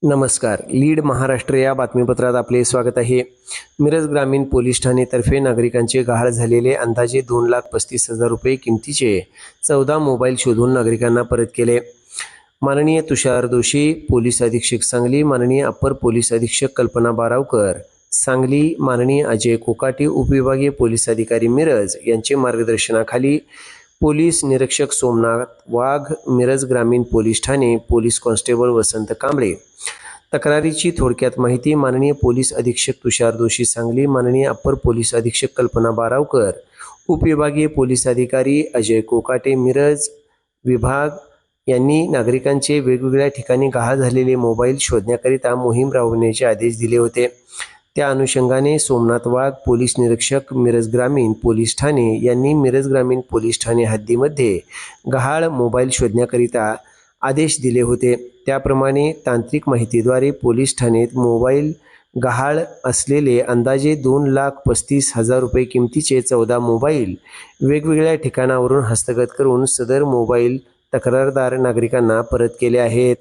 नमस्कार. लीड महाराष्ट्र या बातमीपत्रात आपले स्वागत आहे. मिरज ग्रामीण पोलीस ठाणेतर्फे नागरिकांचे गहाळ झालेले अंदाजे 2,35,000 रुपये किमतीचे 14 मोबाईल शोधून नागरिकांना परत केले. माननीय तुषार दोशी, पोलीस अधीक्षक सांगली, माननीय अप्पर पोलीस अधीक्षक कल्पना बारावकर सांगली, माननीय अजय कोकाटे, उपविभागीय पोलीस अधिकारी मिरज यांचे मार्गदर्शनाखाली पोलीस निरीक्षक सोमनाथ वाघ, मिरज ग्रामीण पोलीस ठाणे, पोलीस कॉन्स्टेबल वसंत कांबळे. तक्रारीची थोडक्यात माहिती. माननीय पोलीस अधीक्षक तुषार दोशी सांगली, माननीय अप्पर पोलीस अधीक्षक कल्पना बारावकर, उपविभागीय पोलीस अधिकारी अजय कोकाटे मिरज विभाग यांनी नागरिकांचे वेगवेगळ्या ठिकाणी गहाळ झालेले मोबाईल शोधण्याकरिता मोहीम राबवण्याचे आदेश दिले होते. त्या अनुषंगाने सोमनाथ वाघ, पोलीस निरीक्षक मिरज ग्रामीण पोलीस ठाणे यांनी मिरज ग्रामीण पोलीस ठाणे हद्दीमध्ये गहाळ मोबाईल शोधण्याकरिता आदेश दिले होते. त्याप्रमाणे तांत्रिक माहितीद्वारे पोलीस ठाण्यात मोबाईल गहाळ असलेले अंदाजे 2,35,000 रुपये किमतीचे 14 मोबाईल वेगवेगळ्या ठिकाणावरून हस्तगत करून सदर मोबाईल तक्रारदार नागरिकांना परत केले आहेत.